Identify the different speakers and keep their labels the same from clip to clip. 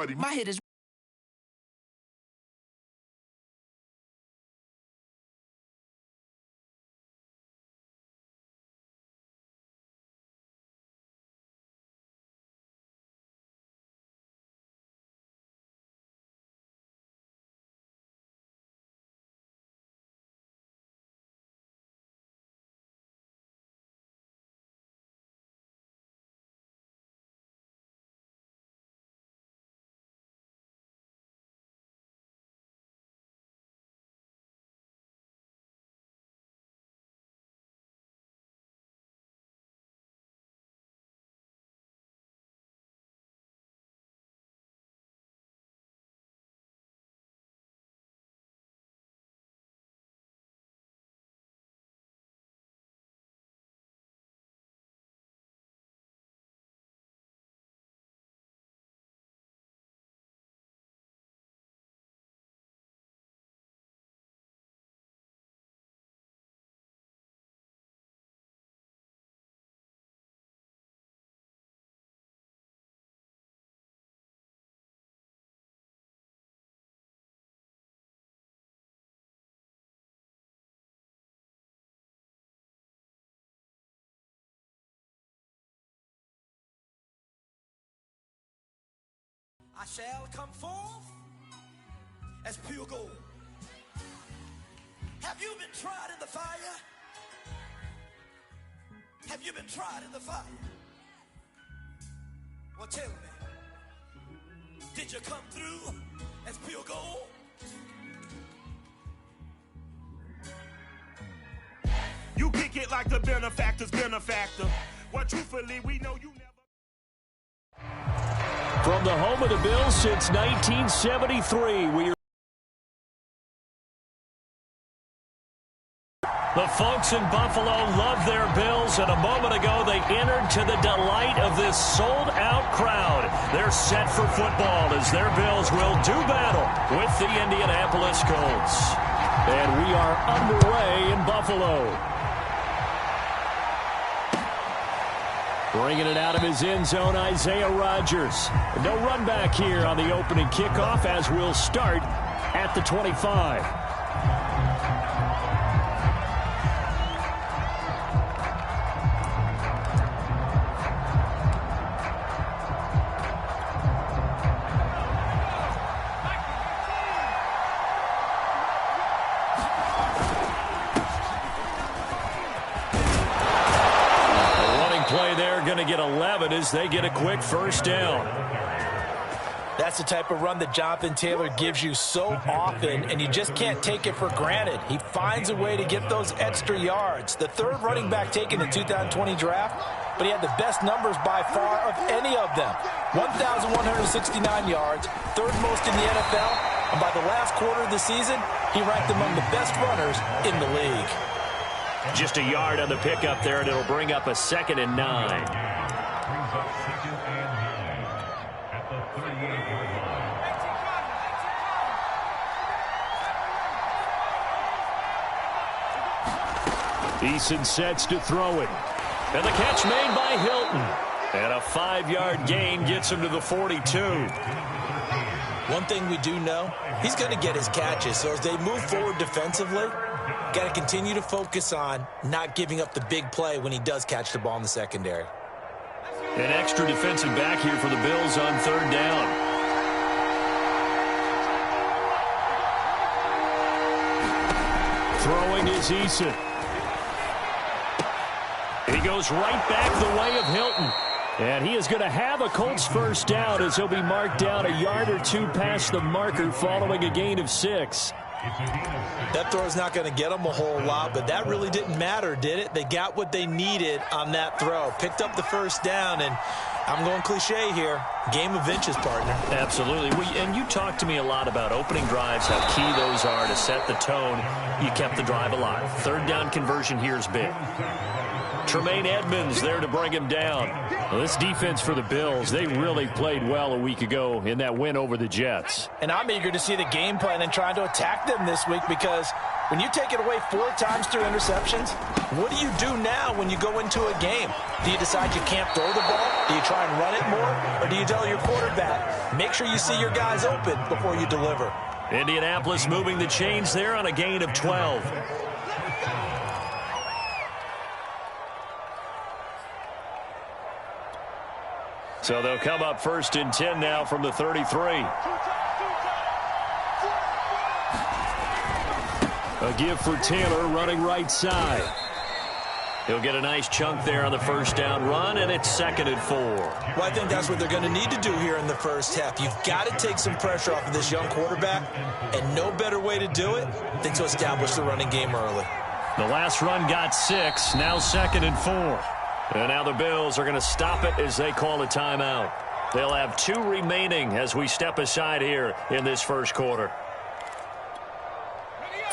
Speaker 1: Nobody.
Speaker 2: My hit is.
Speaker 3: I shall come forth as pure gold. Have you been tried in the fire? Have you been tried in the fire? Well, tell me, did you come through as pure gold?
Speaker 4: You kick it like the benefactor's benefactor. Well, truthfully, we know you never.
Speaker 5: From the home of the Bills since 1973, the folks in Buffalo love their Bills, and a moment ago they entered to the delight of this sold-out crowd. They're set for football as their Bills will do battle with the Indianapolis Colts. And we are underway in Buffalo. Bringing it out of his end zone, Isaiah Rodgers. No run back here on the opening kickoff as we'll start at the 25. Going to get 11 as they get a quick first down.
Speaker 3: That's the type of run that Jonathan Taylor gives you so often, and you just can't take it for granted. He finds a way to get those extra yards. The third running back taken in the 2020 draft, but he had the best numbers by far of any of them. 1,169 yards, third most in the NFL, and by the last quarter of the season, he ranked among the best runners in the league.
Speaker 5: Just a yard on the pickup there, and it'll bring up a 2nd and 9. Eason sets to throw it. And the catch made by Hilton. And a 5-yard gain gets him to the 42.
Speaker 3: One thing we do know, he's going to get his catches. So as they move forward defensively, got to continue to focus on not giving up the big play when he does catch the ball in the secondary.
Speaker 5: An extra defensive back here for the Bills on 3rd down. Throwing is Eason. He goes right back the way of Hilton. And he is going to have a Colts first down as he'll be marked down a yard or two past the marker following a gain of 6.
Speaker 3: That throw's not going to get them a whole lot, but that really didn't matter, did it? They got what they needed on that throw. Picked up the first down, and I'm going cliche here. Game of inches, partner.
Speaker 5: Absolutely. And you talked to me a lot about opening drives, how key those are to set the tone. You kept the drive alive. 3rd down conversion here is big. Tremaine Edmonds there to bring him down. Well, this defense for the Bills, they really played well a week ago in that win over the Jets.
Speaker 3: And I'm eager to see the game plan and trying to attack them this week, because when you take it away 4 times through interceptions, what do you do now when you go into a game? Do you decide you can't throw the ball? Do you try and run it more? Or do you tell your quarterback, make sure you see your guys open before you deliver?
Speaker 5: Indianapolis moving the chains there on a gain of 12. So they'll come up 1st and 10 now from the 33. A give for Taylor running right side. He'll get a nice chunk there on the first down run, and it's 2nd and 4.
Speaker 3: Well, I think that's what they're going to need to do here in the first half. You've got to take some pressure off of this young quarterback, and no better way to do it than to establish the running game early.
Speaker 5: The last run got 6, now 2nd and 4. And now the Bills are going to stop it as they call a timeout. They'll have 2 remaining as we step aside here in this first quarter.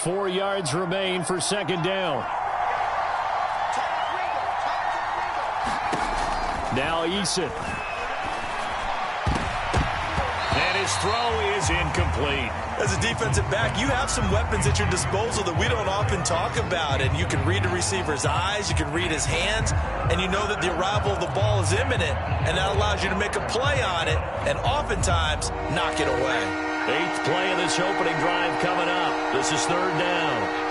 Speaker 5: 4 yards remain for 2nd down. Now Eason. And his throw is incomplete.
Speaker 3: As a defensive back, you have some weapons at your disposal that we don't often talk about. And you can read the receiver's eyes, you can read his hands, and you know that the arrival of the ball is imminent. And that allows you to make a play on it and oftentimes knock it away.
Speaker 5: 8th play of this opening drive coming up. This is 3rd down.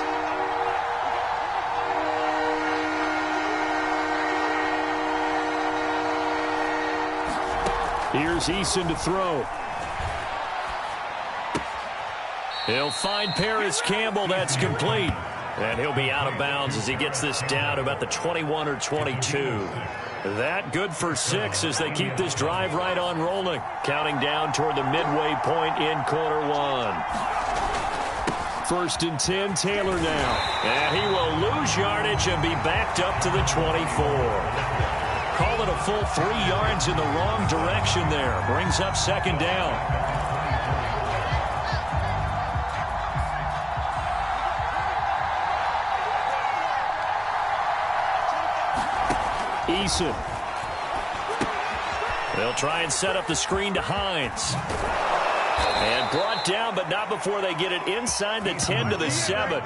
Speaker 5: Here's Eason to throw. He'll find Paris Campbell. That's complete. And he'll be out of bounds as he gets this down about the 21 or 22. That good for 6 as they keep this drive right on rolling. Counting down toward the midway point in quarter 1. 1st and 10, Taylor now. And he will lose yardage and be backed up to the 24. Call it a full 3 yards in the wrong direction there. Brings up 2nd down. Eason. They'll try and set up the screen to Hines. And brought down, but not before they get it inside the 10 to the 7.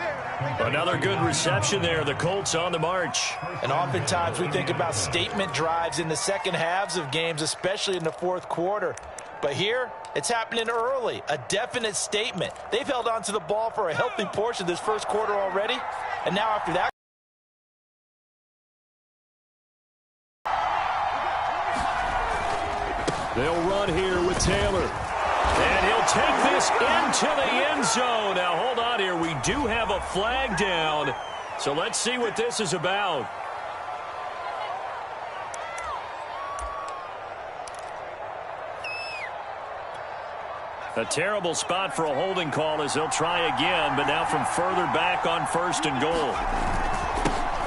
Speaker 5: Another good reception there. The Colts on the march.
Speaker 3: And oftentimes we think about statement drives in the second halves of games, especially in the 4th quarter. But here, it's happening early. A definite statement. They've held on to the ball for a healthy portion of this first quarter already. And now after that,
Speaker 5: they'll run here with Taylor. And he'll take this into the end zone. Now, hold on here. We do have a flag down. So let's see what this is about. A terrible spot for a holding call as they'll try again, but now from further back on 1st and goal.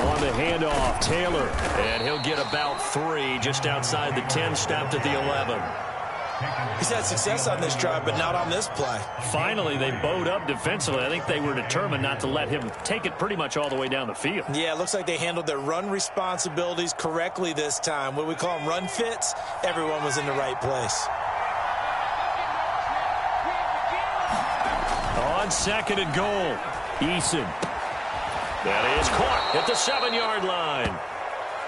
Speaker 5: On the handoff, Taylor. And he'll get about 3 just outside the 10, stopped at the 11.
Speaker 3: He's had success on this drive, but not on this play.
Speaker 5: Finally, they bowed up defensively. I think they were determined not to let him take it pretty much all the way down the field.
Speaker 3: Yeah, it looks like they handled their run responsibilities correctly this time. What we call them run fits, everyone was in the right place.
Speaker 5: On 2nd and goal, Eason. That is caught at the 7-yard line.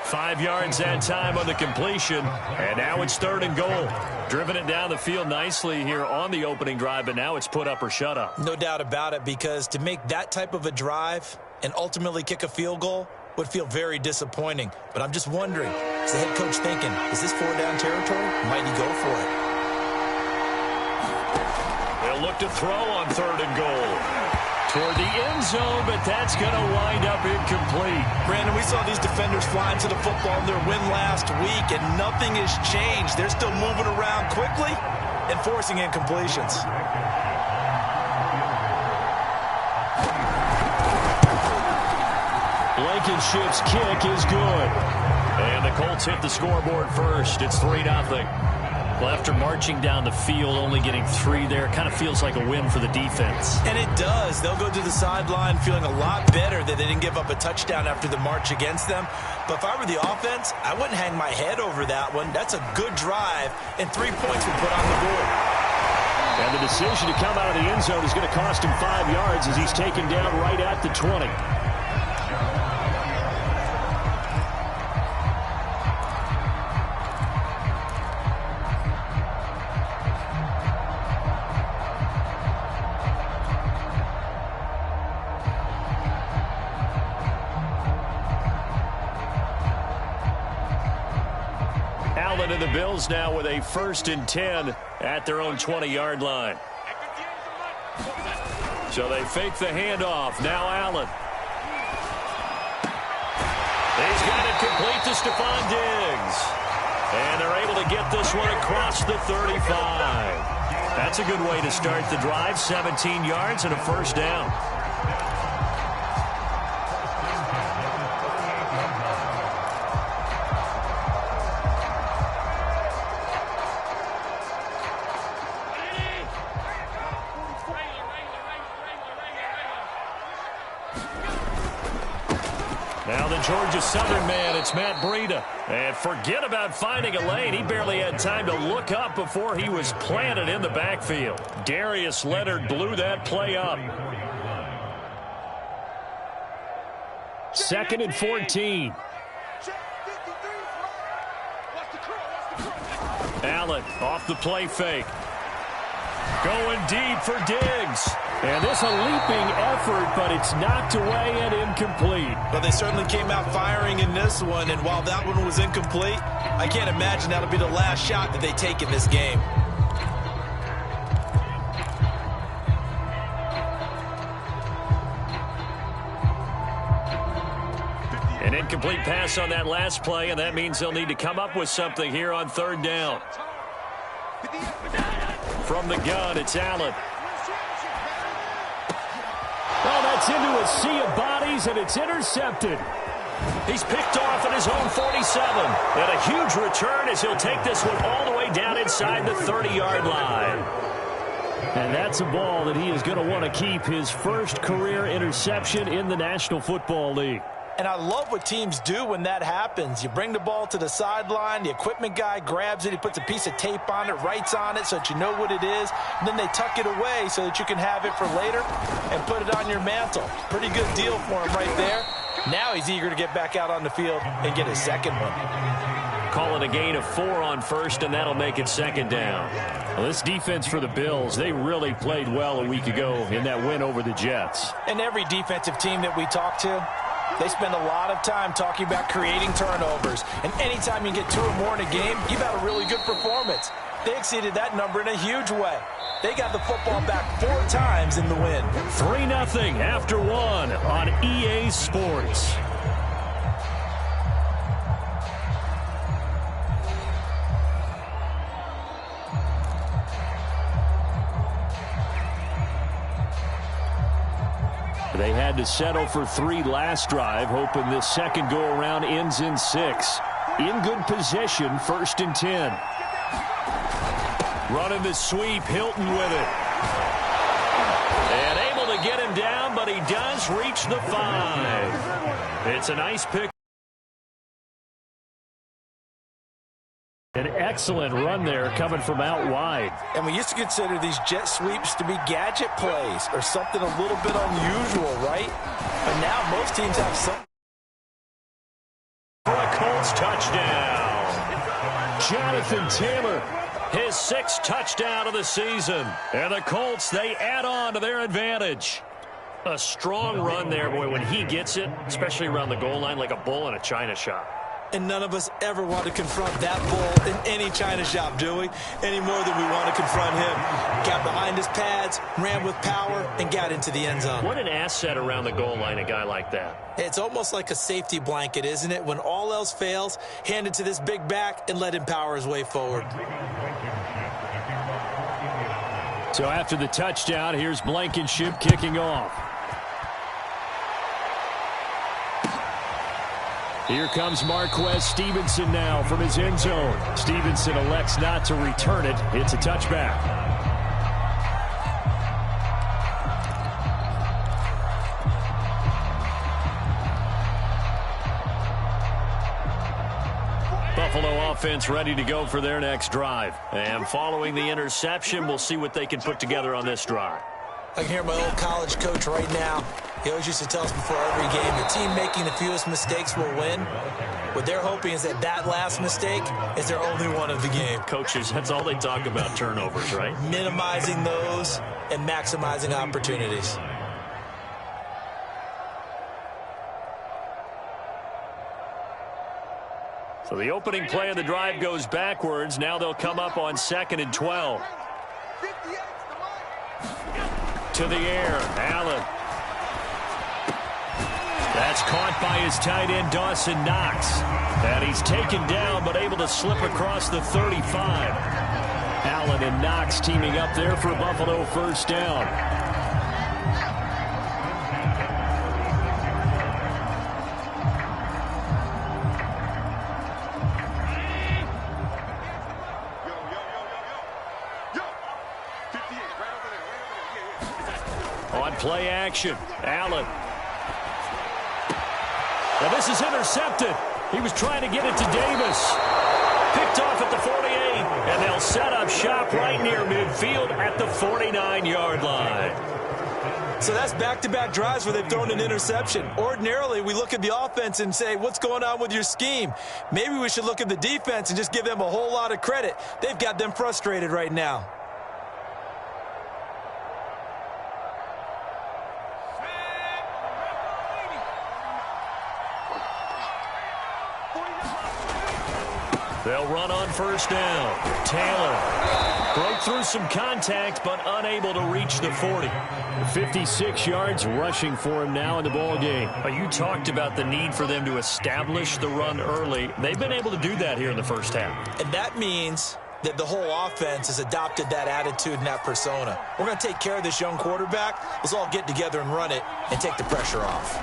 Speaker 5: 5 yards that time on the completion, and now it's 3rd and goal. Driven it down the field nicely here on the opening drive, but now it's put up or shut up.
Speaker 3: No doubt about it, because to make that type of a drive and ultimately kick a field goal would feel very disappointing. But I'm just wondering, is the head coach thinking, is this 4-down territory? Might he go for it?
Speaker 5: They'll look to throw on 3rd and goal. Toward the end zone, but that's going to wind up incomplete.
Speaker 3: Brandon, we saw these defenders flying to the football in their win last week, and nothing has changed. They're still moving around quickly and forcing incompletions.
Speaker 5: Blankenship's kick is good. And the Colts hit the scoreboard first. It's 3-0. Well, after marching down the field, only getting 3 there, kind of feels like a win for the defense.
Speaker 3: And it does. They'll go to the sideline feeling a lot better that they didn't give up a touchdown after the march against them. But if I were the offense, I wouldn't hang my head over that one. That's a good drive, and 3 points were put on the board.
Speaker 5: And the decision to come out of the end zone is going to cost him 5 yards as he's taken down right at the 20. Allen and the Bills now with a 1st and 10 at their own 20-yard line. So they fake the handoff. Now Allen. He's got it complete to Stephon Diggs. And they're able to get this one across the 35. That's a good way to start the drive. 17 yards and a 1st down. Now the Georgia Southern man, it's Matt Breida. And forget about finding a lane. He barely had time to look up before he was planted in the backfield. Darius Leonard blew that play up. 2nd and 14. Allen off the play fake. Going deep for Diggs. And this a leaping effort, but it's knocked away and incomplete.
Speaker 3: But they certainly came out firing in this one, and while that one was incomplete, I can't imagine that'll be the last shot that they take in this game.
Speaker 5: An incomplete pass on that last play, and that means they'll need to come up with something here on 3rd down. From the gun, it's Allen. Oh, that's into a sea of bodies, and it's intercepted. He's picked off at his own 47. And a huge return as he'll take this one all the way down inside the 30-yard line. And that's a ball that he is going to want to keep, his 1st career interception in the National Football League.
Speaker 3: And I love what teams do when that happens. You bring the ball to the sideline, the equipment guy grabs it, he puts a piece of tape on it, writes on it so that you know what it is, and then they tuck it away so that you can have it for later and put it on your mantle. Pretty good deal for him right there. Now he's eager to get back out on the field and get his 2nd one.
Speaker 5: Call it a gain of 4 on 1st, and that'll make it 2nd down. Well, this defense for the Bills, they really played well a week ago in that win over the Jets.
Speaker 3: And every defensive team that we talk to, they spend a lot of time talking about creating turnovers. And anytime you get 2 or more in a game, you've had a really good performance. They exceeded that number in a huge way. They got the football back 4 times in the win.
Speaker 5: 3-0 after 1 on EA Sports. They had to settle for 3 last drive, hoping this 2nd go-around ends in 6. In good position, 1st and 10. Running the sweep, Hilton with it. And able to get him down, but he does reach the 5. It's a nice pick. An excellent run there coming from out wide.
Speaker 3: And we used to consider these jet sweeps to be gadget plays or something a little bit unusual, right? But now most teams have some.
Speaker 5: For a Colts touchdown. Jonathan Taylor, his 6th touchdown of the season. And the Colts, they add on to their advantage. A strong run there, boy, when he gets it, especially around the goal line, like a bull in a china shop.
Speaker 3: And none of us ever want to confront that bull in any china shop, do we? Any more than we want to confront him. Got behind his pads, ran with power, and got into the end zone.
Speaker 5: What an asset around the goal line, a guy like that.
Speaker 3: It's almost like a safety blanket, isn't it? When all else fails, hand it to this big back and let him power his way forward.
Speaker 5: So after the touchdown, here's Blankenship kicking off. Here comes Marquez Stevenson now from his end zone. Stevenson elects not to return it. It's a touchback. Buffalo offense ready to go for their next drive. And following the interception, we'll see what they can put together on this drive.
Speaker 3: I can hear my old college coach right now. He always used to tell us before every game, the team making the fewest mistakes will win. What they're hoping is that that last mistake is their only one of the game.
Speaker 5: Coaches, that's all they talk about, turnovers, right?
Speaker 3: Minimizing those and maximizing opportunities.
Speaker 5: So the opening play of the drive goes backwards. Now they'll come up on 2nd and 12. To the air, Allen. That's caught by his tight end, Dawson Knox. And he's taken down, but able to slip across the 35. Allen and Knox teaming up there for Buffalo first down. On play action, Allen. Now this is intercepted. He was trying to get it to Davis. Picked off at the 48, and they'll set up shop right near midfield at the 49-yard line.
Speaker 3: So that's back-to-back drives where they've thrown an interception. Ordinarily, we look at the offense and say, what's going on with your scheme? Maybe we should look at the defense and just give them a whole lot of credit. They've got them frustrated right now.
Speaker 5: They'll run on first down. Taylor broke through some contact, but unable to reach the 40. 56 yards rushing for him now in the ball game. You talked about the need for them to establish the run early. They've been able to do that here in the first half.
Speaker 3: And that means that the whole offense has adopted that attitude and that persona. We're going to take care of this young quarterback. Let's all get together and run it and take the pressure off.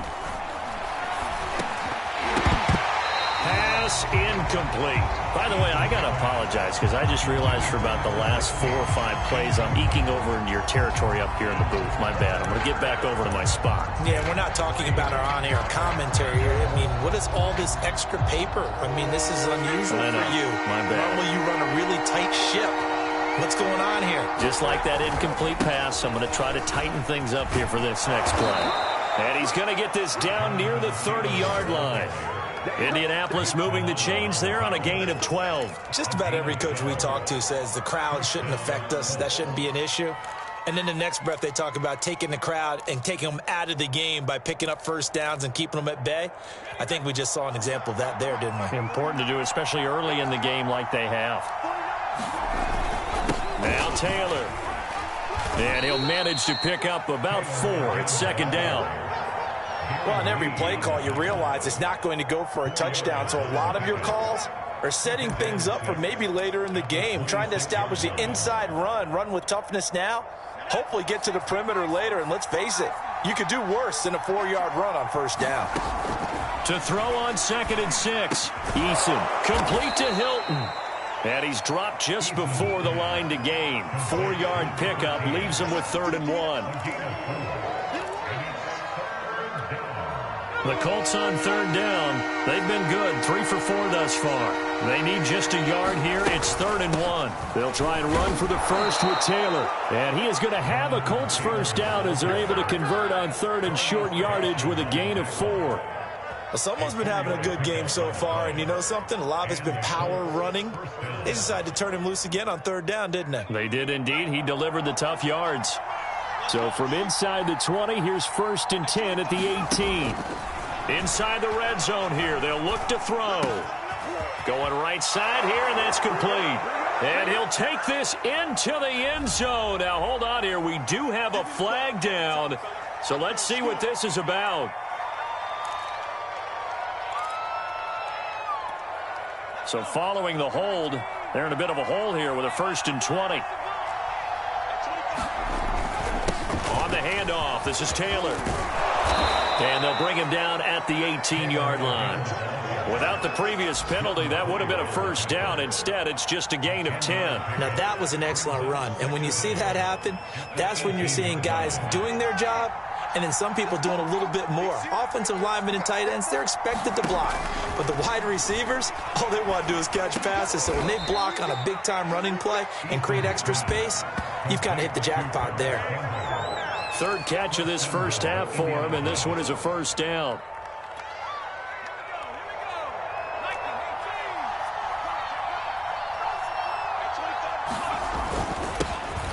Speaker 5: Pass incomplete. By the way, I got to apologize because I just realized for about the last 4 or 5 plays I'm eking over into your territory up here in the booth. My bad. I'm going to get back over to my spot.
Speaker 3: Yeah, we're not talking about our on-air commentary here. I mean, what is all this extra paper? I mean, this is unusual for you.
Speaker 5: My bad.
Speaker 3: Normally you run a really tight ship. What's going on here?
Speaker 5: Just like that incomplete pass, I'm going to try to tighten things up here for this next play. And he's going to get this down near the 30-yard line. Indianapolis moving the chains there on a gain of 12.
Speaker 3: Just about every coach we talk to says the crowd shouldn't affect us. That shouldn't be an issue. And then the next breath they talk about taking the crowd and taking them out of the game by picking up first downs and keeping them at bay. I think we just saw an example of that there, didn't we?
Speaker 5: Important to do, especially early in the game like they have. Now Taylor. And he'll manage to pick up about 4. It's second down.
Speaker 3: Well, on every play call, you realize it's not going to go for a touchdown. So a lot of your calls are setting things up for maybe later in the game, trying to establish the inside run with toughness now, hopefully get to the perimeter later. And let's face it, you could do worse than a 4-yard run on first down.
Speaker 5: To throw on 2nd and 6. Eason complete to Hilton. And he's dropped just before the line to gain. 4-yard pickup leaves him with 3rd and 1. The Colts on 3rd down. They've been good, 3 for 4 thus far. They need just a yard here. It's 3rd and 1. They'll try and run for the first with Taylor. And he is going to have a Colts first down as they're able to convert on 3rd and short yardage with a gain of 4.
Speaker 3: Well, someone's been having a good game so far, and you know something? A lot of it's been power running. They decided to turn him loose again on 3rd down, didn't they?
Speaker 5: They did indeed. He delivered the tough yards. So from inside the 20, here's 1st and 10 at the 18. Inside the red zone here, they'll look to throw. Going right side here, and that's complete. And he'll take this into the end zone. Now, hold on here. We do have a flag down. So let's see what this is about. So following the hold, they're in a bit of a hole here with a 1st and 20. On the handoff, this is Taylor. And they'll bring him down at the 18-yard line. Without the previous penalty, that would have been a first down. Instead, it's just a gain of 10.
Speaker 3: Now, that was an excellent run. And when you see that happen, that's when you're seeing guys doing their job and then some people doing a little bit more. Offensive linemen and tight ends, they're expected to block. But the wide receivers, all they want to do is catch passes. So when they block on a big-time running play and create extra space, you've kind of hit the jackpot there.
Speaker 5: Third catch of this first half for him, and this one is a first down.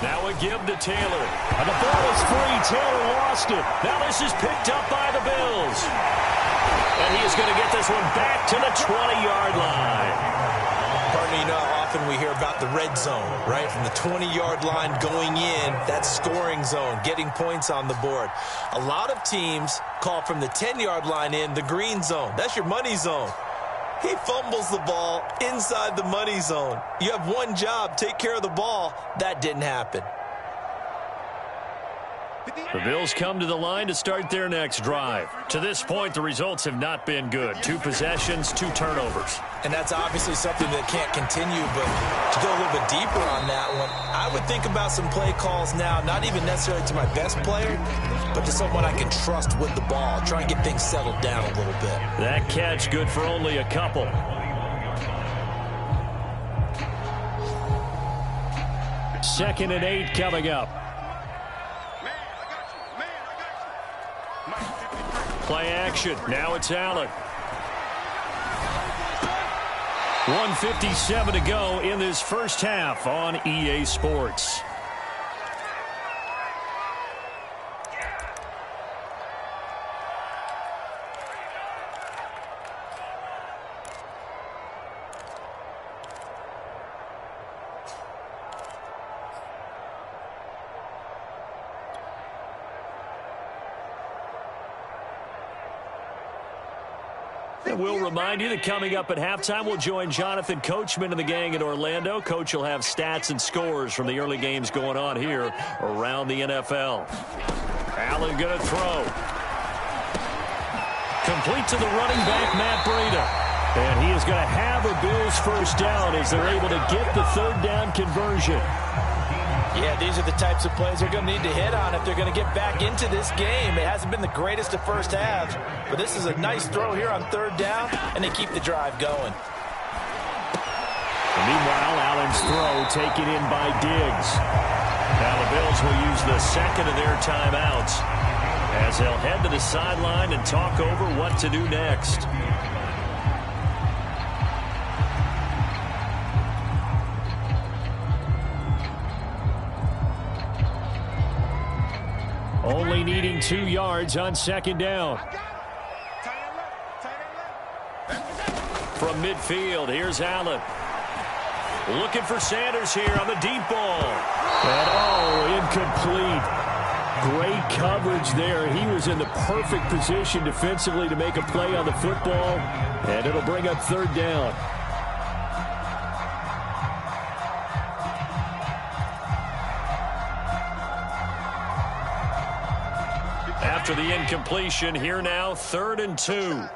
Speaker 5: Now a give to Taylor. And the ball is free. Taylor lost it. Now this is picked up by the Bills. And he is going to get this one back to the 20-yard line.
Speaker 3: Partner, you know how often we hear about the red zone, right? From the 20-yard line going in, that scoring zone, getting points on the board. A lot of teams call from the 10-yard line in the green zone. That's your money zone. He fumbles the ball inside the money zone. You have one job, take care of the ball. That didn't happen.
Speaker 5: The Bills come to the line to start their next drive. To this point, the results have not been good. 2 possessions, 2 turnovers.
Speaker 3: And that's obviously something that can't continue, but to go a little bit deeper on that one, I would think about some play calls now, not even necessarily to my best player, but to someone I can trust with the ball. Try and get things settled down a little bit.
Speaker 5: That catch good for only a couple. Second and 8 coming up. Play action. Now it's Allen. 1:57 to go in this first half on EA Sports. And we'll remind you that coming up at halftime, we'll join Jonathan Coachman and the gang in Orlando. Coach will have stats and scores from the early games going on here around the NFL. Allen going to throw. Complete to the running back, Matt Breida. And he is going to have a Bills first down as they're able to get the third down conversion.
Speaker 3: Yeah, these are the types of plays they're going to need to hit on if they're going to get back into this game. It hasn't been the greatest of first halves, but this is a nice throw here on third down, and they keep the drive going.
Speaker 5: And meanwhile, Allen's throw taken in by Diggs. Now the Bills will use the second of their timeouts as they'll head to the sideline and talk over what to do next. Only needing 2 yards on second down. From midfield, here's Allen. Looking for Sanders here on the deep ball. And incomplete. Great coverage there. He was in the perfect position defensively to make a play on the football. And it'll bring up third down. After the incompletion, here now, 3rd and 2.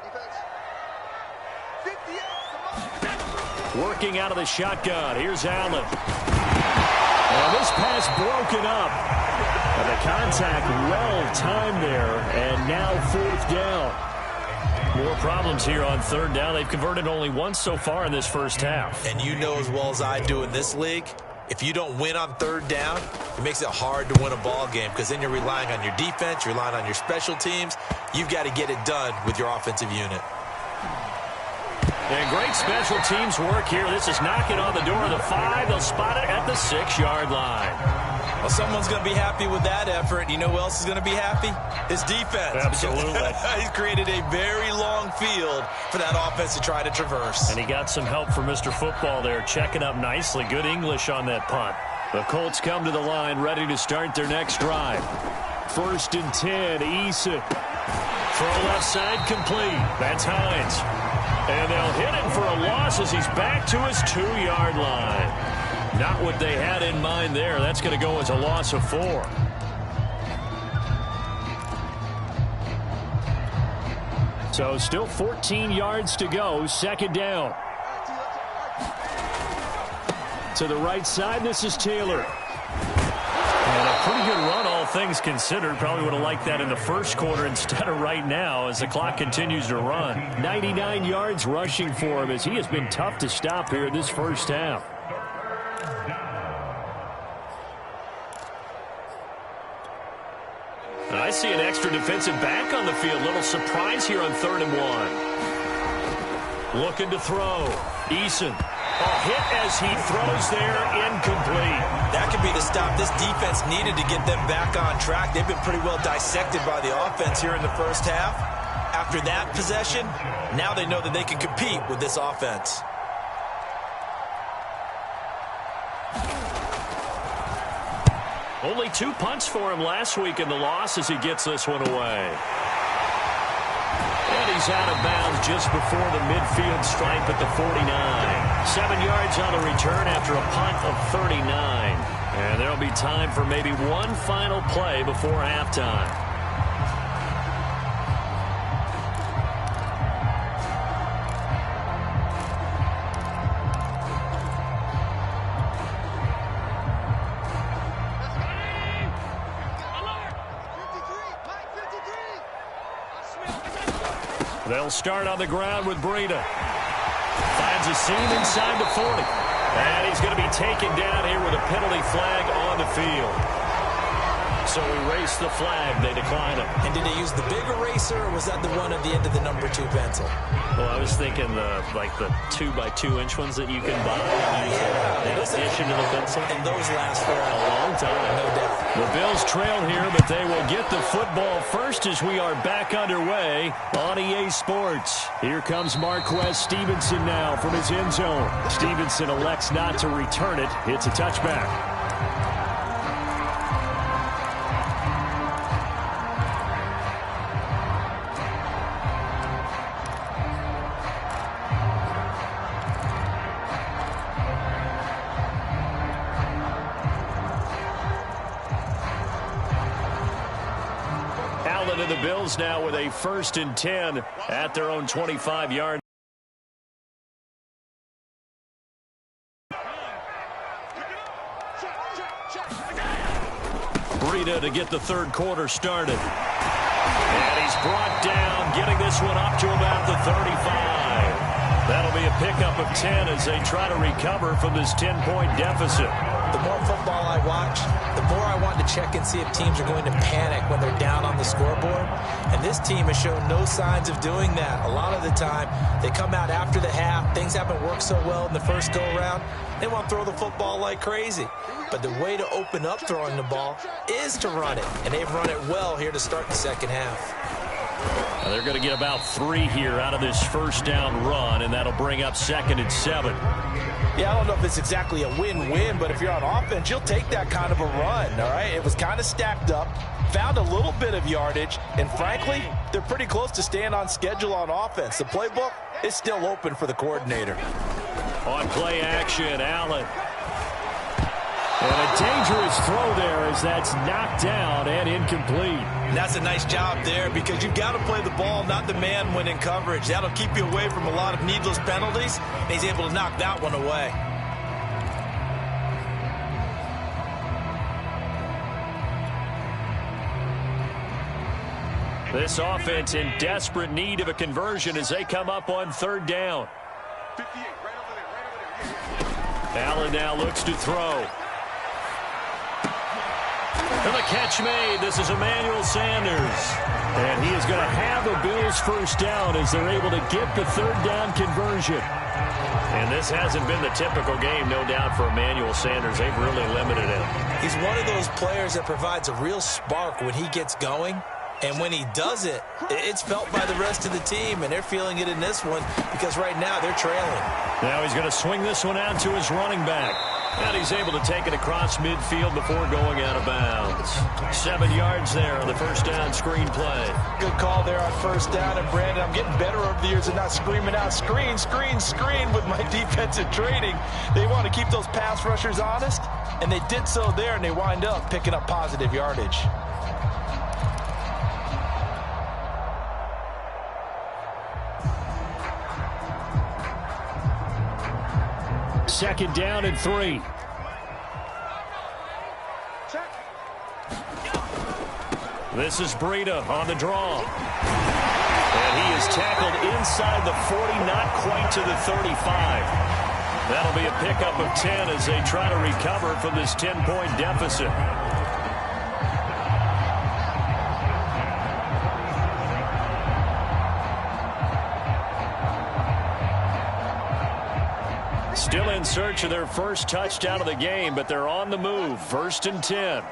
Speaker 5: Working out of the shotgun. Here's Allen. And this pass broken up. And the contact well-timed there. And now 4th down. More problems here on 3rd down. They've converted only once so far in this first half.
Speaker 3: And you know as well as I do in this league, if you don't win on 3rd down, it makes it hard to win a ball game because then you're relying on your defense, you're relying on your special teams. You've got to get it done with your offensive unit.
Speaker 5: And great special teams work here. This is knocking on the door of the 5. They'll spot it at the 6-yard line.
Speaker 3: Well, someone's going to be happy with that effort. You know who else is going to be happy? His defense.
Speaker 5: Absolutely.
Speaker 3: He's created a very long field for that offense to try to traverse.
Speaker 5: And he got some help from Mr. Football there, checking up nicely. Good English on that punt. The Colts come to the line, ready to start their next drive. 1st and 10, Eason. Throw left side complete. That's Hines. And they'll hit him for a loss as he's back to his 2-yard line. Not what they had in mind there. That's going to go as a loss of 4. So still 14 yards to go, second down. To the right side, this is Taylor. And a pretty good run, all things considered. Probably would have liked that in the first quarter instead of right now as the clock continues to run. 99 yards rushing for him as he has been tough to stop here in this first half. I see an extra defensive back on the field. Little surprise here on 3rd and 1. Looking to throw. Eason. A hit as he throws there, incomplete.
Speaker 3: That could be the stop this defense needed to get them back on track. They've been pretty well dissected by the offense here in the first half. After that possession, now they know that they can compete with this offense.
Speaker 5: Only 2 punts for him last week in the loss as he gets this one away. And he's out of bounds just before the midfield stripe at the 49. 7 yards on the return after a punt of 39. And there'll be time for maybe one final play before halftime. They'll start on the ground with Breida. Finds a seam inside the 40. And he's going to be taken down here with a penalty flag on the field. So erase the flag. They decline it.
Speaker 3: And did they use the big eraser, or was that the one at the end of the number 2 pencil?
Speaker 5: Well, I was thinking the 2x2-inch ones that you can buy. In addition to the pencil.
Speaker 3: And those last for
Speaker 5: a long time.
Speaker 3: No doubt.
Speaker 5: The Bills trail here, but they will get the football first as we are back underway on EA Sports. Here comes Marquez Stevenson now from his end zone. Stevenson elects not to return it. It's a touchback. And the Bills now with a 1st and 10 at their own 25-yard. Breida to get the 3rd quarter started. And he's brought down, getting this one up to about the 35. That'll be a pickup of 10 as they try to recover from this 10-point deficit.
Speaker 3: The more football I watch, the more I want to check and see if teams are going to panic when they're down on the scoreboard. And this team has shown no signs of doing that. A lot of the time, they come out after the half. Things haven't worked so well in the first go-around. They want to throw the football like crazy. But the way to open up throwing the ball is to run it. And they've run it well here to start the second half.
Speaker 5: They're going to get about 3 here out of this first down run, and that'll bring up 2nd and 7.
Speaker 3: Yeah, I don't know if it's exactly a win-win, but if you're on offense, you'll take that kind of a run, all right? It was kind of stacked up, found a little bit of yardage, and frankly, they're pretty close to staying on schedule on offense. The playbook is still open for the coordinator.
Speaker 5: On play action, Allen. And a dangerous throw there as that's knocked down and incomplete.
Speaker 3: And that's a nice job there because you've got to play the ball, not the man when in coverage. That'll keep you away from a lot of needless penalties. And he's able to knock that one away.
Speaker 5: This offense in desperate need of a conversion as they come up on 3rd down.
Speaker 4: 58, right over there.
Speaker 5: Allen now looks to throw. And the catch made. This is Emmanuel Sanders. And he is going to have the Bills' first down as they're able to get the 3rd down conversion. And this hasn't been the typical game, no doubt, for Emmanuel Sanders. They've really limited him.
Speaker 3: He's one of those players that provides a real spark when he gets going. And when he does it, it's felt by the rest of the team, and they're feeling it in this one because right now they're trailing.
Speaker 5: Now he's going to swing this one out to his running back. And he's able to take it across midfield before going out of bounds. 7 yards there on the first down screen play.
Speaker 3: Good call there on first down. And, Brandon, I'm getting better over the years and not screaming out, screen, screen, screen with my defensive training. They want to keep those pass rushers honest, and they did so there, and they wind up picking up positive yardage.
Speaker 5: 2nd down and 3. This is Breida on the draw. And he is tackled inside the 40, not quite to the 35. That'll be a pickup of 10 as they try to recover from this 10-point deficit. Still in search of their first touchdown of the game, but they're on the move. 1st and 10.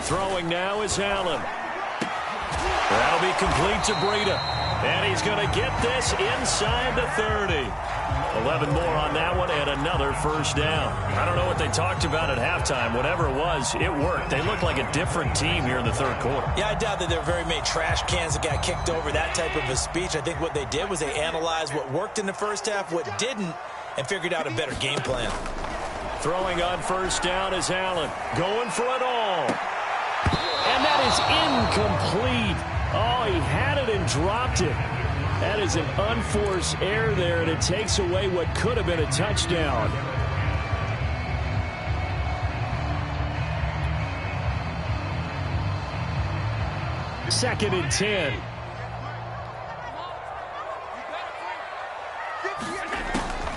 Speaker 5: Throwing now is Allen. That'll be complete to Breida. And he's going to get this inside the 30. 11 more on that one and another 1st down. I don't know what they talked about at halftime. Whatever it was, it worked. They look like a different team here in the 3rd quarter.
Speaker 3: Yeah, I doubt that there are very many trash cans that got kicked over, that type of a speech. I think what they did was they analyzed what worked in the 1st half, what didn't, and figured out a better game plan.
Speaker 5: Throwing on 1st down is Allen. Going for it all. And that is incomplete. Oh, he had it and dropped it. That is an unforced error there, and it takes away what could have been a touchdown. Second and 10.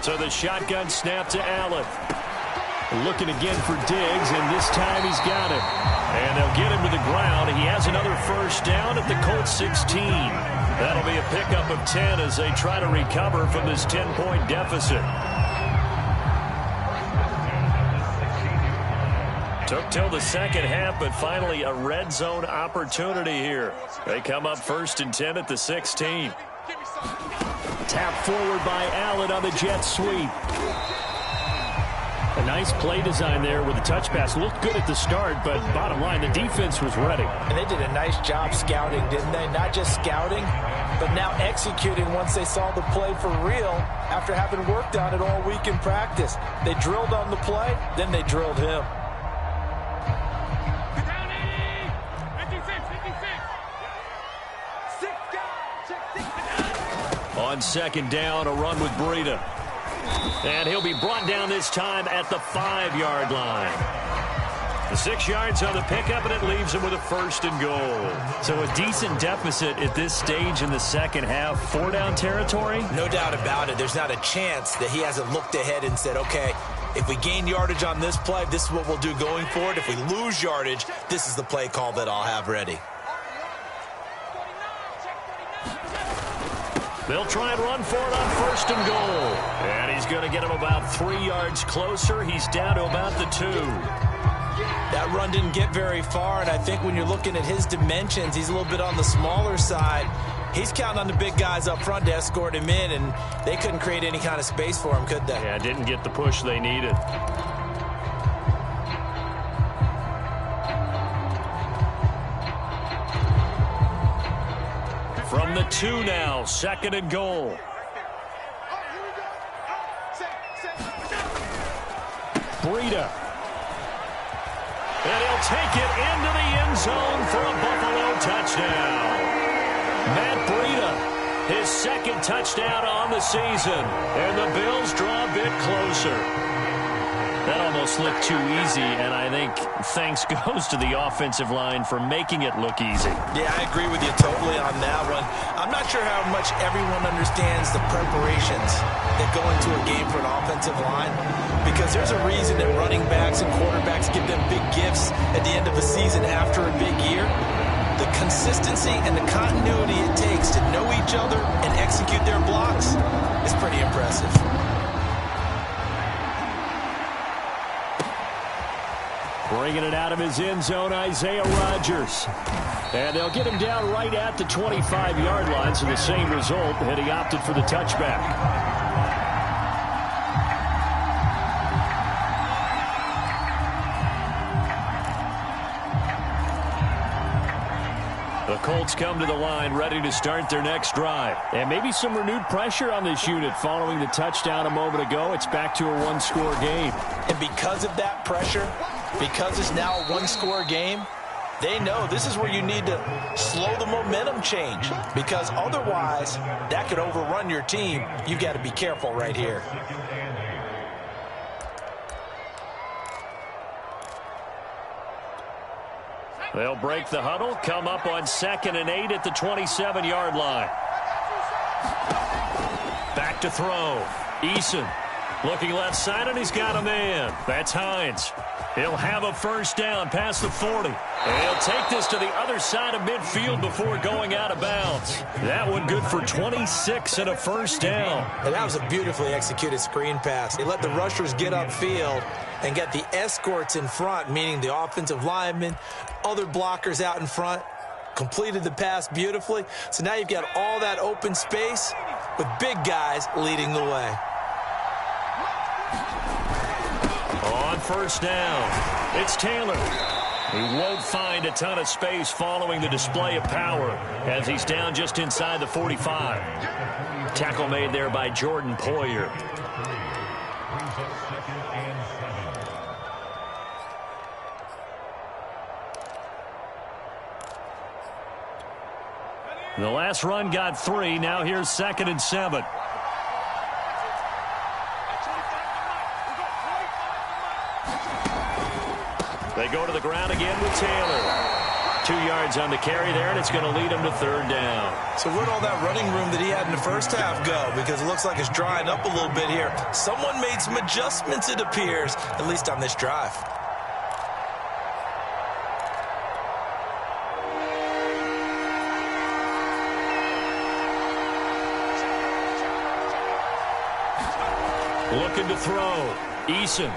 Speaker 5: So the shotgun snap to Allen. Looking again for Diggs, and this time he's got it. And they'll get him to the ground. He has another 1st down at the Colts 16. That'll be a pickup of 10 as they try to recover from this 10-point deficit. Took till the 2nd half, but finally a red zone opportunity here. They come up 1st and 10 at the 16. Tap forward by Allen on the jet sweep. A nice play design there with the touch pass. Looked good at the start, but bottom line, the defense was ready.
Speaker 3: And they did a nice job scouting, didn't they? Not just scouting, but now executing once they saw the play for real after having worked on it all week in practice. They drilled on the play, then they drilled him.
Speaker 5: On 2nd down, a run with Breida. And he'll be brought down this time at the 5-yard line. The 6 yards on the pickup, and it leaves him with a 1st and goal. So a decent deficit at this stage in the 2nd half. 4-down territory?
Speaker 3: No doubt about it. There's not a chance that he hasn't looked ahead and said, okay, if we gain yardage on this play, this is what we'll do going forward. If we lose yardage, this is the play call that I'll have ready.
Speaker 5: They'll try and run for it on 1st and goal. And he's going to get him about 3 yards closer. He's down to about the 2.
Speaker 3: That run didn't get very far, and I think when you're looking at his dimensions, he's a little bit on the smaller side. He's counting on the big guys up front to escort him in, and they couldn't create any kind of space for him, could they?
Speaker 5: Yeah, didn't get the push they needed. From the 2 now, 2nd and goal. Breida. And he'll take it into the end zone for a Buffalo touchdown. Matt Breida, his 2nd touchdown on the season. And the Bills draw a bit closer. That almost looked too easy, and I think thanks goes to the offensive line for making it look easy.
Speaker 3: Yeah, I agree with you totally on that one. I'm not sure how much everyone understands the preparations that go into a game for an offensive line, because there's a reason that running backs and quarterbacks give them big gifts at the end of a season after a big year. The consistency and the continuity it takes to know each other and execute their blocks is pretty impressive.
Speaker 5: Bringing it out of his end zone, Isaiah Rodgers. And they'll get him down right at the 25-yard line, so the same result, and he opted for the touchback. The Colts come to the line ready to start their next drive. And maybe some renewed pressure on this unit following the touchdown a moment ago. It's back to a one-score game.
Speaker 3: And because of that pressure, because it's now a one-score game, They know this is where you need to slow the momentum change, because otherwise that could overrun your team. You've got to be careful right here.
Speaker 5: They'll break the huddle, come up on 2nd and 8 at the 27-yard line. Back to throw. Eason looking left side, and he's got a man. That's Hines. He'll have a first down past the 40. And he'll take this to the other side of midfield before going out of bounds. That one good for 26 and a first down.
Speaker 3: And that was a beautifully executed screen pass. They let the rushers get upfield and get the escorts in front, meaning the offensive linemen, other blockers out in front, completed the pass beautifully. So now you've got all that open space with big guys leading the way.
Speaker 5: On first down, it's Taylor. He won't find a ton of space following the display of power as he's down just inside the 45. Tackle made there by Jordan Poyer. The last run got 3. Now here's 2nd and 7. They go to the ground again with Taylor. 2 yards on the carry there, and it's going to lead him to 3rd down.
Speaker 3: So where'd all that running room that he had in the first half go? Because it looks like it's drying up a little bit here. Someone made some adjustments, it appears, at least on this drive.
Speaker 5: Looking to throw. Eason.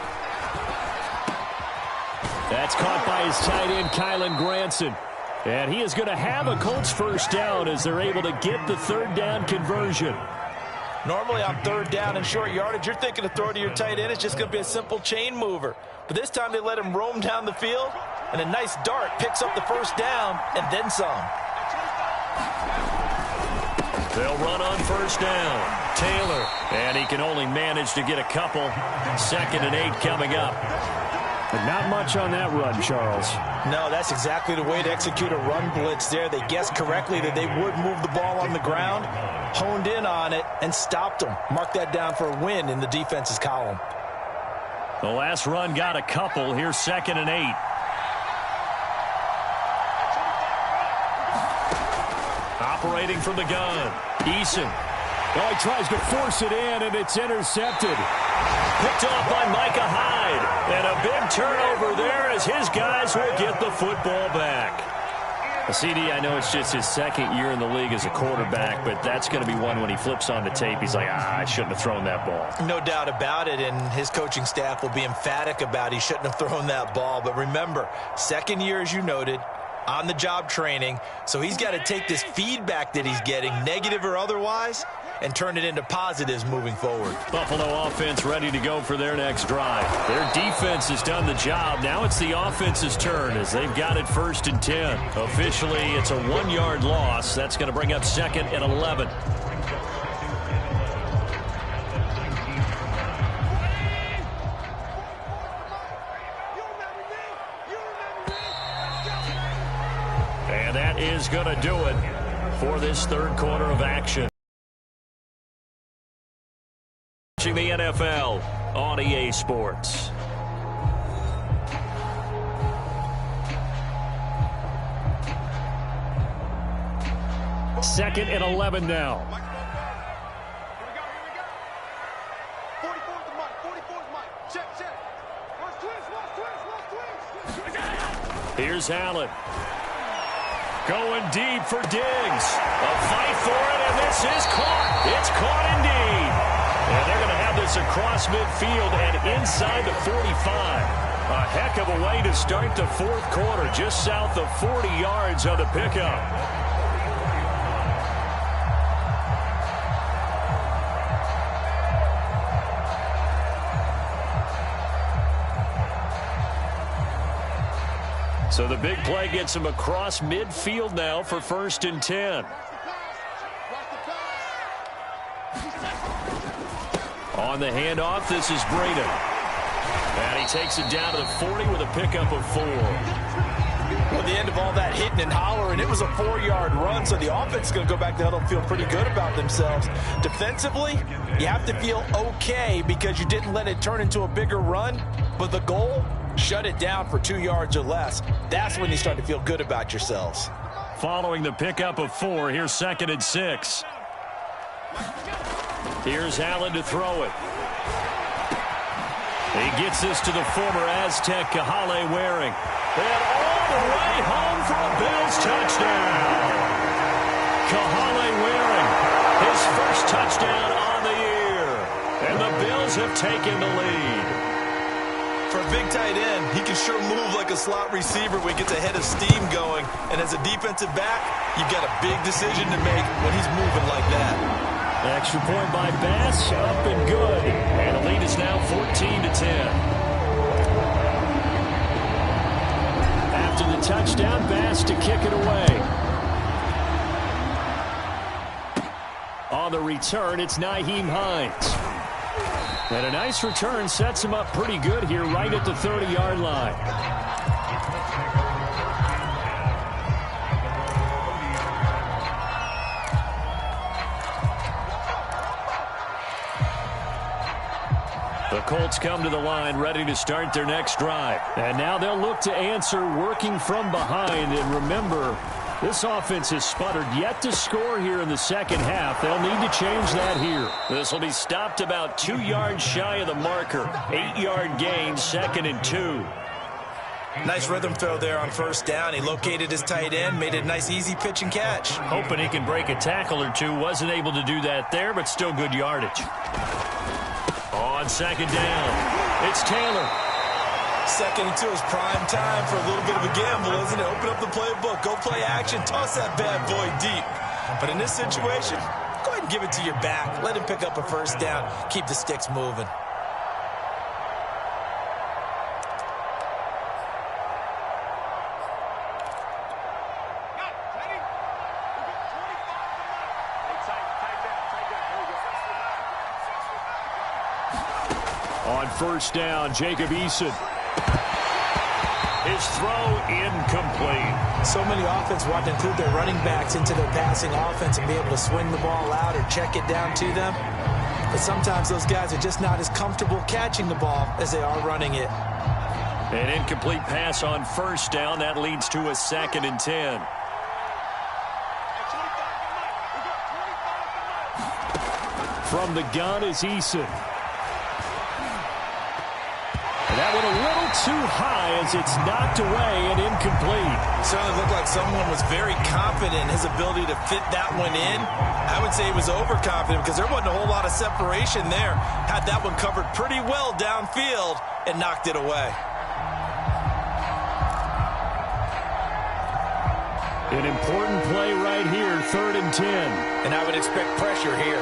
Speaker 5: That's caught by his tight end, Kylen Granson. And he is going to have a Colts first down as they're able to get the 3rd down conversion.
Speaker 3: Normally on 3rd down and short yardage, you're thinking to throw to your tight end. It's just going to be a simple chain mover. But this time they let him roam down the field, and a nice dart picks up the first down and then some.
Speaker 5: They'll run on first down. Taylor. And he can only manage to get a couple. 2nd and 8 coming up.
Speaker 1: But not much on that run, Charles.
Speaker 3: No, that's exactly the way to execute a run blitz there. They guessed correctly that they would move the ball on the ground, honed in on it, and stopped them. Mark that down for a win in the defense's column.
Speaker 5: The last run got a couple. Here's 2nd and 8. Operating from the gun. Eason.
Speaker 1: Oh, he tries to force it in, and it's intercepted.
Speaker 5: Picked off by Micah Hyde. And a big turnover there as his guys will get the football back. CD, I know it's just his 2nd year in the league as a quarterback, but that's going to be one when he flips on the tape. He's like, I shouldn't have thrown that ball.
Speaker 3: No doubt about it, and his coaching staff will be emphatic about he shouldn't have thrown that ball. But remember, 2nd year, as you noted, on-the-job training, so he's got to take this feedback that he's getting, negative or otherwise, and turn it into positives moving forward.
Speaker 5: Buffalo offense ready to go for their next drive. Their defense has done the job. Now it's the offense's turn as they've got it 1st and 10. Officially, it's a 1-yard loss. That's going to bring up 2nd and 11. And that is going to do it for this 3rd quarter of action. Watching the NFL on EA Sports. Second and 11 now. Here's Allen. Going deep for Diggs. A fight for it, and this is caught. It's caught indeed. And they're going to have this across midfield and inside the 45. A heck of a way to start the 4th quarter, just south of 40 yards on the pickup. So the big play gets him across midfield now for 1st and 10. On the handoff, this is Braden. And he takes it down to the 40 with a pickup of 4.
Speaker 3: Well, the end of all that hitting and hollering, it was a 4-yard run, so the offense is going to go back to the huddle and feel pretty good about themselves. Defensively, you have to feel okay because you didn't let it turn into a bigger run, but the goal, shut it down for 2 yards or less. That's when you start to feel good about yourselves.
Speaker 5: Following the pickup of 4, here's 2nd and 6. Here's Allen to throw it. He gets this to the former Aztec, Kahale Waring. And all the way home for a Bills touchdown. Kahale Waring, his first touchdown on the year. And the Bills have taken the lead.
Speaker 3: For a big tight end, he can sure move like a slot receiver when he gets a head of steam going. And as a defensive back, you've got a big decision to make when he's moving like that.
Speaker 5: Extra point by Bass, up and good. And the lead is now 14-10. After the touchdown, Bass to kick it away. On the return, it's Nyheim Hines. And a nice return sets him up pretty good here right at the 30-yard line. The Colts come to the line ready to start their next drive. And now they'll look to answer working from behind. And remember, this offense has sputtered yet to score here in the second half. They'll need to change that here. This will be stopped about 2 yards shy of the marker. 8-yard gain, 2nd and 2.
Speaker 3: Nice rhythm throw there on first down. He located his tight end, made it a nice easy pitch and catch.
Speaker 5: Hoping he can break a tackle or two. Wasn't able to do that there, but still good yardage. On 2nd down, it's Taylor.
Speaker 3: 2nd and 2 is prime time for a little bit of a gamble, isn't it? Open up the playbook, go play action, toss that bad boy deep. But in this situation, go ahead and give it to your back. Let him pick up a first down. Keep the sticks moving.
Speaker 5: On first down, Jacob Eason. His throw incomplete.
Speaker 3: So many offense want to include their running backs into their passing offense and be able to swing the ball out or check it down to them. But sometimes those guys are just not as comfortable catching the ball as they are running it.
Speaker 5: An incomplete pass on first down. That leads to a 2nd and 10. From the gun is Eason. That one a little too high as it's knocked away and incomplete.
Speaker 3: Certainly looked like someone was very confident in his ability to fit that one in. I would say he was overconfident because there wasn't a whole lot of separation there. Had that one covered pretty well downfield and knocked it away.
Speaker 5: An important play right here, 3rd and 10.
Speaker 3: And I would expect pressure here.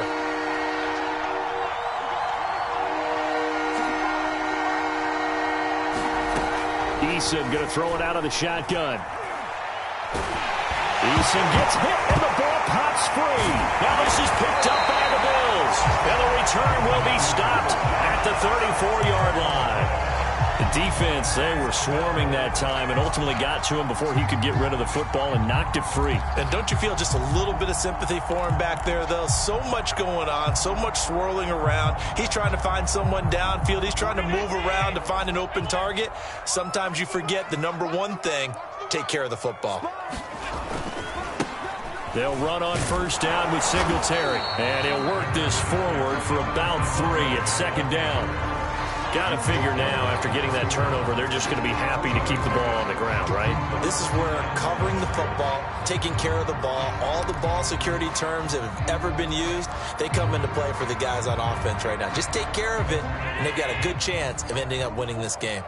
Speaker 5: Eason going to throw it out of the shotgun. Eason gets hit and the ball pops free. Now this is picked up by the Bills. And the return will be stopped at the 34-yard line. The defense, they were swarming that time and ultimately got to him before he could get rid of the football and knocked it free.
Speaker 3: And don't you feel just a little bit of sympathy for him back there, though? So much going on, so much swirling around. He's trying to find someone downfield. He's trying to move around to find an open target. Sometimes you forget the number one thing, take care of the football.
Speaker 5: They'll run on first down with Singletary. And he'll work this forward for about 3 at 2nd down. Got to figure now, after getting that turnover, they're just going to be happy to keep the ball on the ground, right?
Speaker 3: This is where covering the football, taking care of the ball, all the ball security terms that have ever been used, they come into play for the guys on offense right now. Just take care of it, and they've got a good chance of ending up winning this game.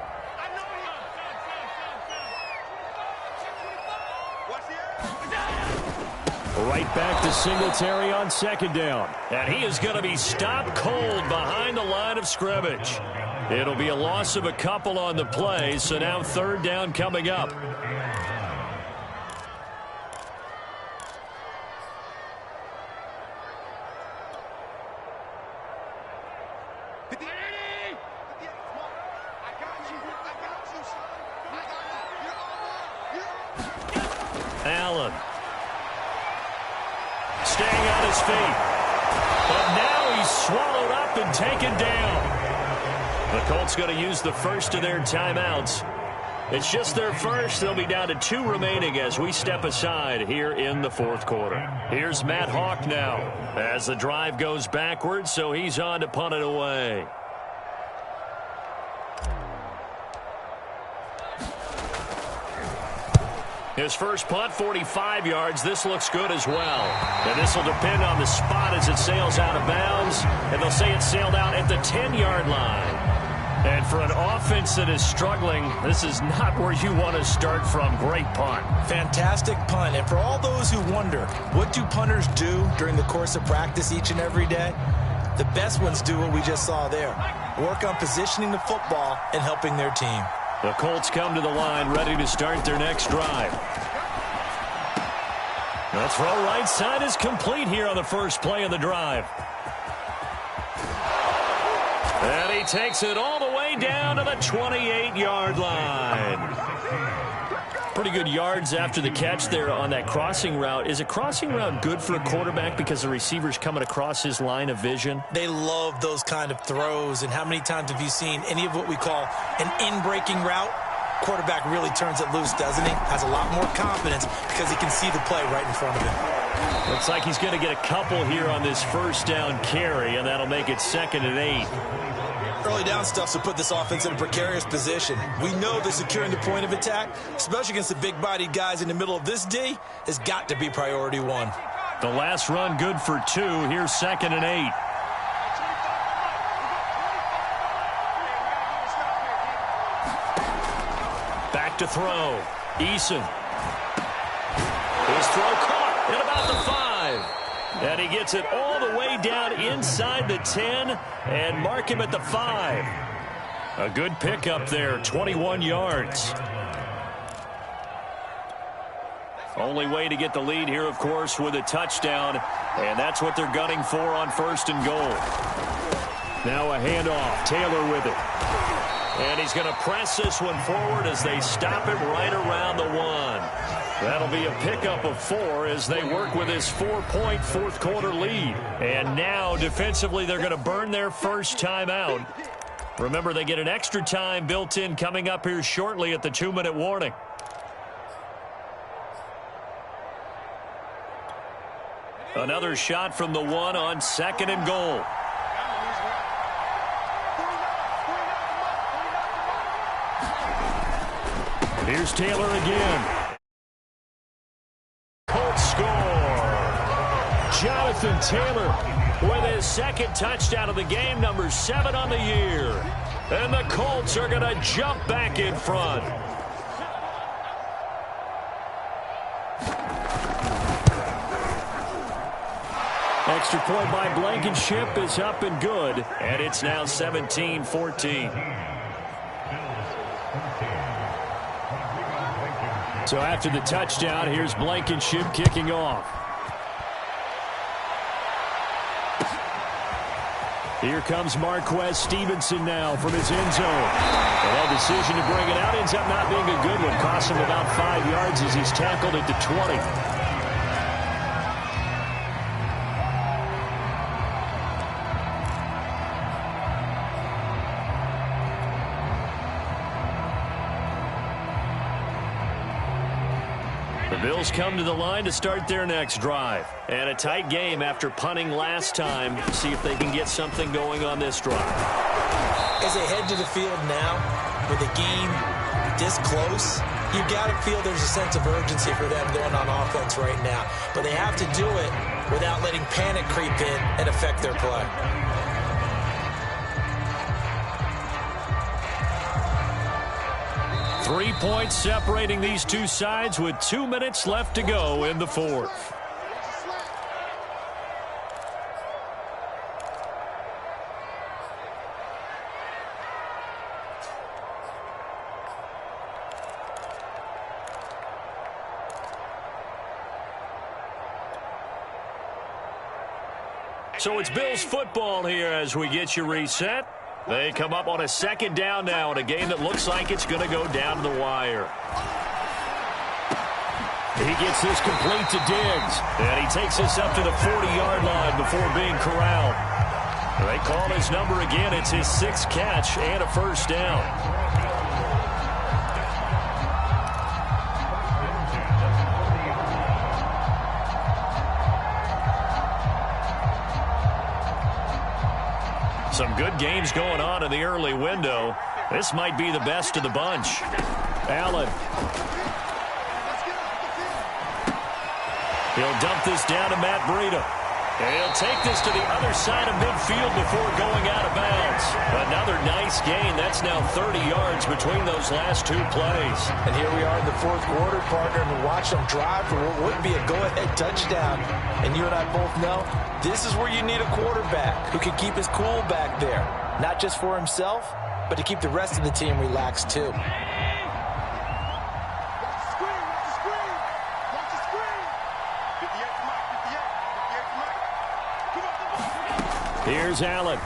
Speaker 5: Right back to Singletary on 2nd down. And he is going to be stopped cold behind the line of scrimmage. It'll be a loss of a couple on the play, so now 3rd down coming up. Allen. Staying on his feet. But now he's swallowed up and taken down. The Colts going to use the first of their timeouts. It's just their first. They'll be down to 2 remaining as we step aside here in the fourth quarter. Here's Matt Hawk now as the drive goes backwards, so he's on to punt it away. His first punt, 45 yards. This looks good as well. And this will depend on the spot as it sails out of bounds. And they'll say it sailed out at the 10-yard line. And for an offense that is struggling, this is not where you want to start from. Great punt.
Speaker 3: Fantastic punt. And for all those who wonder, what do punters do during the course of practice each and every day? The best ones do what we just saw there. Work on positioning the football and helping their team.
Speaker 5: The Colts come to the line ready to start their next drive. The throw right side is complete here on the first play of the drive. And he takes it all the way down to the 28-yard line. Pretty good yards after the catch there on that crossing route. Is a crossing route good for a quarterback because the receiver's coming across his line of vision?
Speaker 3: They love those kind of throws. And how many times have you seen any of what we call an in-breaking route? Quarterback really turns it loose, doesn't he? Has a lot more confidence because he can see the play right in front of him.
Speaker 5: Looks like he's going to get a couple here on this first down carry, and that'll make it 2nd and 8.
Speaker 3: Early down stuff to put this offense in a precarious position. We know that securing the point of attack, especially against the big-bodied guys in the middle of this D, has got to be priority 1.
Speaker 5: The last run good for 2. Here's 2nd and 8. Back to throw. Eason. His throw caught at about the 5. And he gets it all the way down inside the 10 and mark him at the 5. A good pickup there, 21 yards. Only way to get the lead here, of course, with a touchdown. And that's what they're gunning for on 1st and goal. Now a handoff. Taylor with it. And he's going to press this one forward as they stop it right around the 1. That'll be a pickup of 4 as they work with his 4-point fourth quarter lead. And now defensively they're going to burn their first timeout. Remember, they get an extra time built in coming up here shortly at the 2-minute warning. Another shot from the 1 on 2nd and goal. Here's Taylor again. Colts score. Jonathan Taylor with his 2nd touchdown of the game, number 7 on the year. And the Colts are going to jump back in front. Extra point by Blankenship is up and good. And it's now 17-14. So after the touchdown, here's Blankenship kicking off. Here comes Marquez Stevenson now from his end zone. And that decision to bring it out ends up not being a good one. Cost him about 5 yards as he's tackled at the 20. The Bills come to the line to start their next drive. And a tight game after punting last time. See if they can get something going on this drive.
Speaker 3: As they head to the field now, with the game this close, you've got to feel there's a sense of urgency for them going on offense right now. But they have to do it without letting panic creep in and affect their play.
Speaker 5: Three points separating these two sides with 2 minutes left to go in the fourth. So it's Bills football here as we get you reset. They come up on a second down now in a game that looks like it's going to go down to the wire.
Speaker 1: He gets this complete to Diggs.
Speaker 5: And he takes this up to the 40-yard line before being corralled. They call his number again. It's his 6th catch and a first down. Some good games going on in the early window. This might be the best of the bunch.
Speaker 1: Allen.
Speaker 5: He'll dump this down to Matt Breida. And he'll take this to the other side of midfield before going out of bounds. Another nice gain. That's now 30 yards between those last 2 plays.
Speaker 3: And here we are in the 4th quarter, partner, and we watch them drive for what would be a go-ahead touchdown. And you and I both know this is where you need a quarterback who can keep his cool back there. Not just for himself, but to keep the rest of the team relaxed too.
Speaker 1: Here's Allen.